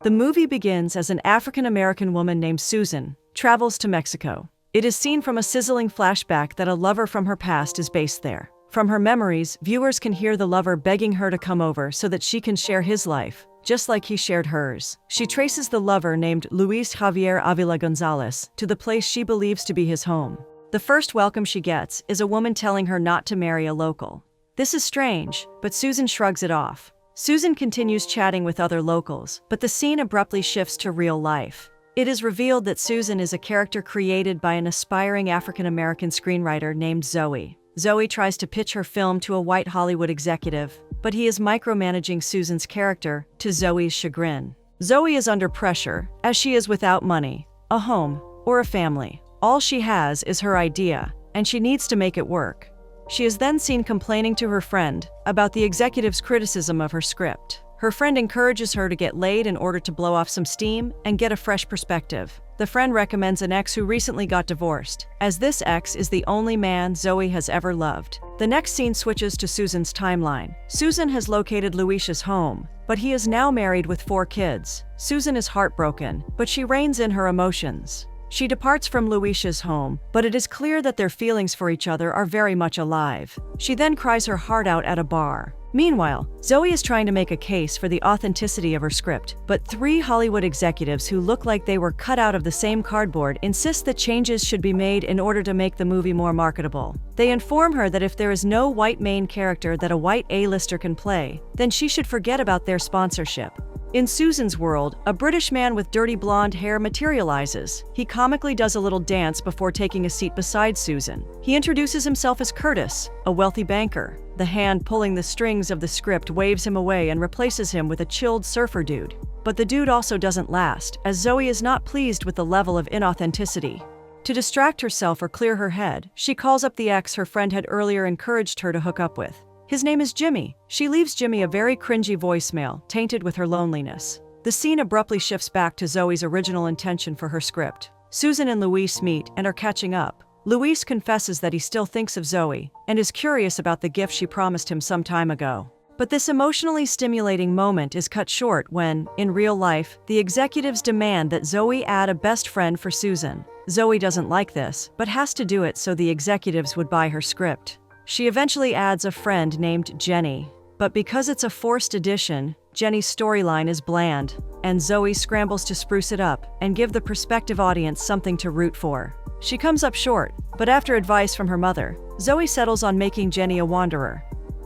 The movie begins as an African-American woman named Susan travels to Mexico. It is seen from a sizzling flashback that a lover from her past is based there. From her memories, viewers can hear the lover begging her to come over so that she can share his life, just like he shared hers. She traces the lover named Luis Javier Avila Gonzalez to the place she believes to be his home. The first welcome she gets is a woman telling her not to marry a local. This is strange, but Susan shrugs it off. Susan continues chatting with other locals, but the scene abruptly shifts to real life. It is revealed that Susan is a character created by an aspiring African-American screenwriter named Zoey. Zoey tries to pitch her film to a white Hollywood executive, but he is micromanaging Susan's character to Zoey's chagrin. Zoey is under pressure, as she is without money, a home, or a family. All she has is her idea, and she needs to make it work. She is then seen complaining to her friend about the executive's criticism of her script. Her friend encourages her to get laid in order to blow off some steam and get a fresh perspective. The friend recommends an ex who recently got divorced, as this ex is the only man Zoey has ever loved. The next scene switches to Susan's timeline. Susan has located Luis's home, but he is now married with 4 kids. Susan is heartbroken, but she reins in her emotions. She departs from Luis's home, but it is clear that their feelings for each other are very much alive. She then cries her heart out at a bar. Meanwhile, Zoey is trying to make a case for the authenticity of her script, but 3 Hollywood executives who look like they were cut out of the same cardboard insist that changes should be made in order to make the movie more marketable. They inform her that if there is no white main character that a white A-lister can play, then she should forget about their sponsorship. In Susan's world, a British man with dirty blonde hair materializes. He comically does a little dance before taking a seat beside Susan. He introduces himself as Curtis, a wealthy banker. The hand pulling the strings of the script waves him away and replaces him with a chilled surfer dude. But the dude also doesn't last, as Zoey is not pleased with the level of inauthenticity. To distract herself or clear her head, she calls up the ex her friend had earlier encouraged her to hook up with. His name is Jimmy. She leaves Jimmy a very cringy voicemail, tainted with her loneliness. The scene abruptly shifts back to Zoey's original intention for her script. Susan and Luis meet and are catching up. Luis confesses that he still thinks of Zoey and is curious about the gift she promised him some time ago. But this emotionally stimulating moment is cut short when, in real life, the executives demand that Zoey add a best friend for Susan. Zoey doesn't like this, but has to do it so the executives would buy her script. She eventually adds a friend named Jenny. But because it's a forced addition, Jenny's storyline is bland, and Zoey scrambles to spruce it up and give the prospective audience something to root for. She comes up short, but after advice from her mother, Zoey settles on making Jenny a wanderer.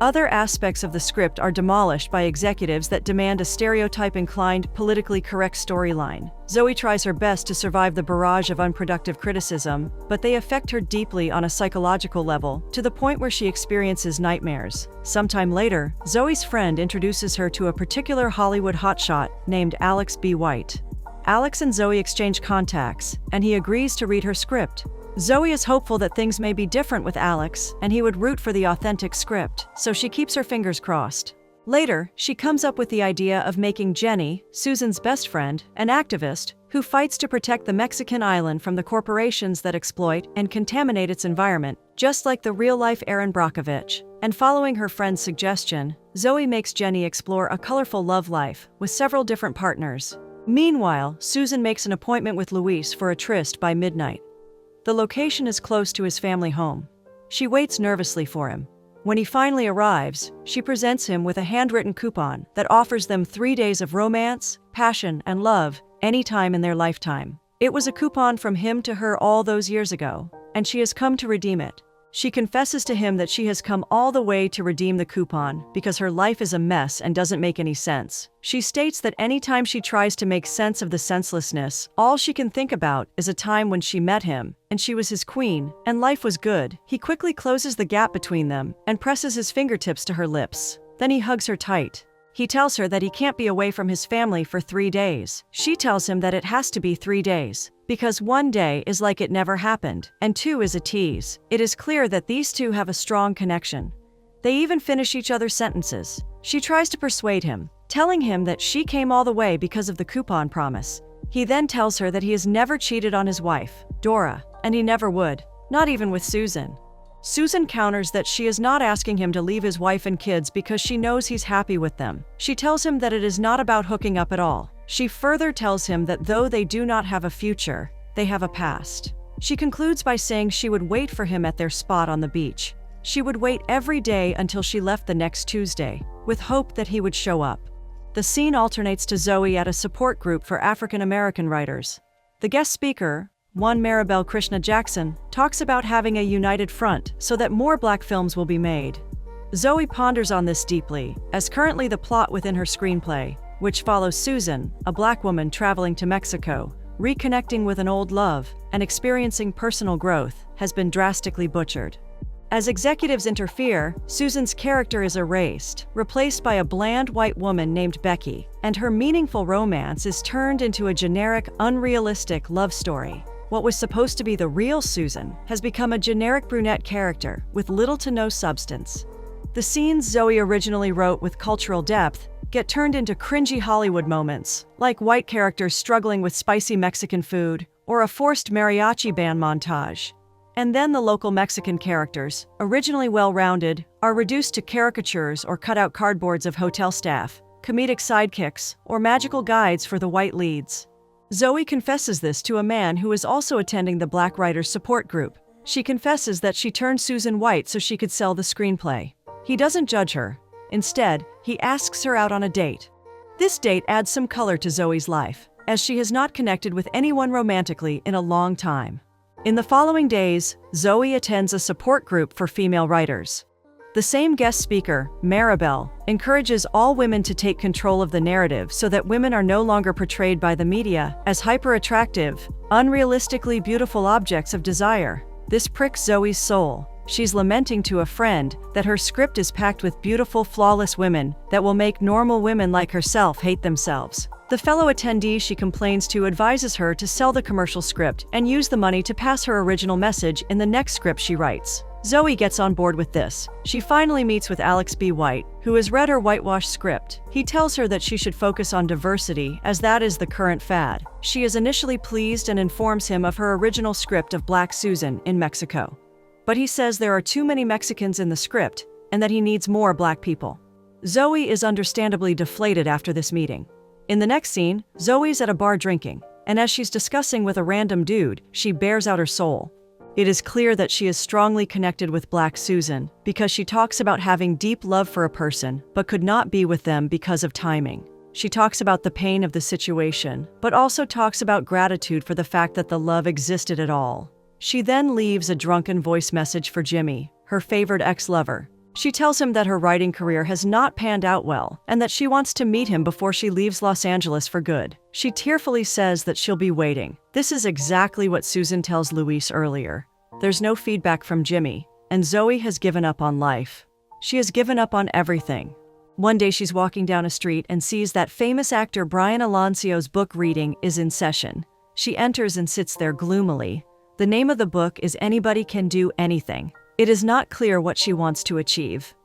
Other aspects of the script are demolished by executives that demand a stereotype-inclined, politically correct storyline. Zoey tries her best to survive the barrage of unproductive criticism, but they affect her deeply on a psychological level, to the point where she experiences nightmares. Sometime later, Zoey's friend introduces her to a particular Hollywood hotshot named Alex B. White. Alex and Zoey exchange contacts, and he agrees to read her script. Zoey is hopeful that things may be different with Alex, and he would root for the authentic script, so she keeps her fingers crossed. Later, she comes up with the idea of making Jenny, Susan's best friend, an activist who fights to protect the Mexican island from the corporations that exploit and contaminate its environment, just like the real-life Erin Brockovich. And following her friend's suggestion, Zoey makes Jenny explore a colorful love life with several different partners. Meanwhile, Susan makes an appointment with Luis for a tryst by midnight. The location is close to his family home. She waits nervously for him. When he finally arrives, she presents him with a handwritten coupon that offers them 3 days of romance, passion, and love anytime in their lifetime. It was a coupon from him to her all those years ago, and she has come to redeem it. She confesses to him that she has come all the way to redeem the coupon because her life is a mess and doesn't make any sense. She states that anytime she tries to make sense of the senselessness, all she can think about is a time when she met him, and she was his queen, and life was good. He quickly closes the gap between them and presses his fingertips to her lips. Then he hugs her tight. He tells her that he can't be away from his family for 3 days. She tells him that it has to be 3 days, because 1 day is like it never happened, and 2 is a tease. It is clear that these two have a strong connection. They even finish each other's sentences. She tries to persuade him, telling him that she came all the way because of the coupon promise. He then tells her that he has never cheated on his wife, Dora, and he never would, not even with Susan. Susan counters that she is not asking him to leave his wife and kids because she knows he's happy with them. She tells him that it is not about hooking up at all. She further tells him that though they do not have a future, they have a past. She concludes by saying she would wait for him at their spot on the beach. She would wait every day until she left the next Tuesday, with hope that he would show up. The scene alternates to Zoey at a support group for African American writers. The guest speaker, one Maribel Krishna Jackson, talks about having a united front so that more Black films will be made. Zoey ponders on this deeply, as currently the plot within her screenplay, which follows Susan, a Black woman traveling to Mexico, reconnecting with an old love, and experiencing personal growth, has been drastically butchered. As executives interfere, Susan's character is erased, replaced by a bland white woman named Becky, and her meaningful romance is turned into a generic, unrealistic love story. What was supposed to be the real Susan has become a generic brunette character with little to no substance. The scenes Zoey originally wrote with cultural depth get turned into cringy Hollywood moments, like white characters struggling with spicy Mexican food, or a forced mariachi band montage. And then the local Mexican characters, originally well-rounded, are reduced to caricatures or cut-out cardboards of hotel staff, comedic sidekicks, or magical guides for the white leads. Zoey confesses this to a man who is also attending the Black writers' support group. She confesses that she turned Susan white so she could sell the screenplay. He doesn't judge her. Instead, he asks her out on a date. This date adds some color to Zoey's life, as she has not connected with anyone romantically in a long time. In the following days, Zoey attends a support group for female writers. The same guest speaker, Maribel, encourages all women to take control of the narrative so that women are no longer portrayed by the media as hyper-attractive, unrealistically beautiful objects of desire. This pricks Zoey's soul. She's lamenting to a friend that her script is packed with beautiful, flawless women that will make normal women like herself hate themselves. The fellow attendee she complains to advises her to sell the commercial script and use the money to pass her original message in the next script she writes. Zoey gets on board with this. She finally meets with Alex B. White, who has read her whitewashed script. He tells her that she should focus on diversity, as that is the current fad. She is initially pleased and informs him of her original script of Black Susan in Mexico. But he says there are too many Mexicans in the script and that he needs more Black people. Zoey is understandably deflated after this meeting. In the next scene, Zoey's at a bar drinking, and as she's discussing with a random dude, she bears out her soul. It is clear that she is strongly connected with Black Susan because she talks about having deep love for a person but could not be with them because of timing. She talks about the pain of the situation, but also talks about gratitude for the fact that the love existed at all. She then leaves a drunken voice message for Jimmy, her favored ex-lover. She tells him that her writing career has not panned out well and that she wants to meet him before she leaves Los Angeles for good. She tearfully says that she'll be waiting. This is exactly what Susan tells Luis earlier. There's no feedback from Jimmy, and Zoey has given up on life. She has given up on everything. One day she's walking down a street and sees that famous actor Brian Alonsio's book reading is in session. She enters and sits there gloomily. The name of the book is Anybody Can Do Anything. It is not clear what she wants to achieve.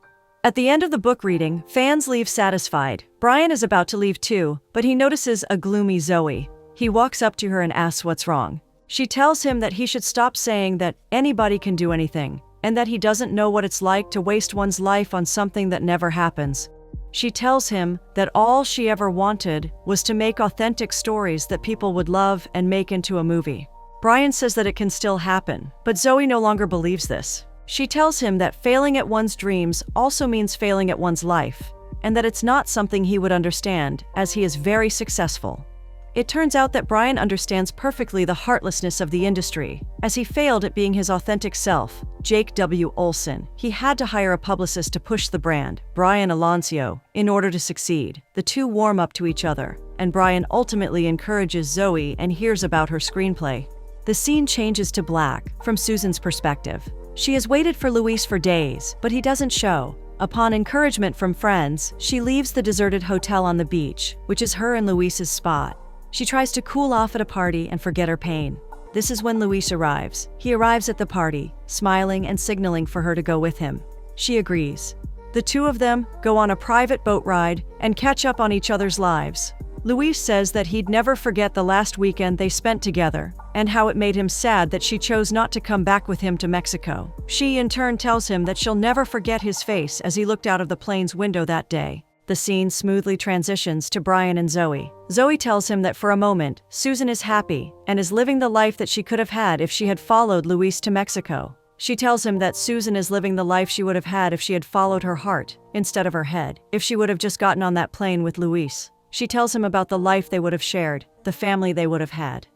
At the end of the book reading, fans leave satisfied. Brian is about to leave too, but he notices a gloomy Zoey. He walks up to her and asks what's wrong. She tells him that he should stop saying that anybody can do anything, and that he doesn't know what it's like to waste one's life on something that never happens. She tells him that all she ever wanted was to make authentic stories that people would love and make into a movie. Brian says that it can still happen, but Zoey no longer believes this. She tells him that failing at one's dreams also means failing at one's life, and that it's not something he would understand, as he is very successful. It turns out that Brian understands perfectly the heartlessness of the industry, as he failed at being his authentic self. Jake W. Olson. He had to hire a publicist to push the brand, Brian Aloncio, in order to succeed. The two warm up to each other, and Brian ultimately encourages Zoey and hears about her screenplay. The scene changes to black, from Susan's perspective. She has waited for Luis for days, but he doesn't show. Upon encouragement from friends, she leaves the deserted hotel on the beach, which is her and Luis's spot. She tries to cool off at a party and forget her pain. This is when Luis arrives. He arrives at the party, smiling and signaling for her to go with him. She agrees. The two of them go on a private boat ride and catch up on each other's lives. Luis says that he'd never forget the last weekend they spent together, and how it made him sad that she chose not to come back with him to Mexico. She in turn tells him that she'll never forget his face as he looked out of the plane's window that day. The scene smoothly transitions to Brian and Zoey. Zoey tells him that for a moment, Susan is happy and is living the life that she could have had if she had followed Luis to Mexico. She tells him that Susan is living the life she would have had if she had followed her heart instead of her head, if she would have just gotten on that plane with Luis. She tells him about the life they would have shared, the family they would have had.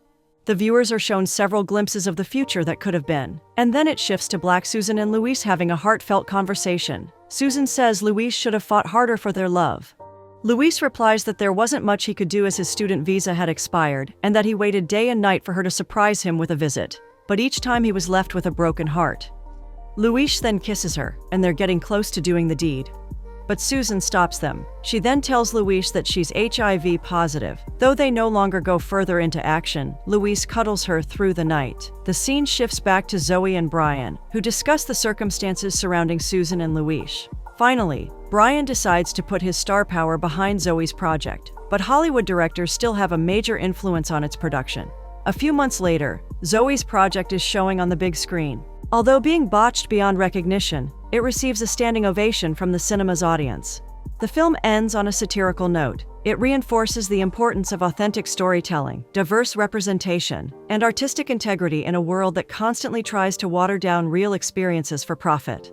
The viewers are shown several glimpses of the future that could have been, and then it shifts to Black Susan and Luis having a heartfelt conversation. Susan says Luis should have fought harder for their love. Luis replies that there wasn't much he could do as his student visa had expired, and that he waited day and night for her to surprise him with a visit. But each time he was left with a broken heart. Luis then kisses her, and they're getting close to doing the deed. But Susan stops them. She then tells Luis that she's HIV positive. Though they no longer go further into action, Luis cuddles her through the night. The scene shifts back to Zoey and Brian, who discuss the circumstances surrounding Susan and Luis. Finally, Brian decides to put his star power behind Zoey's project, but Hollywood directors still have a major influence on its production. A few months later, Zoey's project is showing on the big screen. Although being botched beyond recognition, it receives a standing ovation from the cinema's audience. The film ends on a satirical note. It reinforces the importance of authentic storytelling, diverse representation, and artistic integrity in a world that constantly tries to water down real experiences for profit.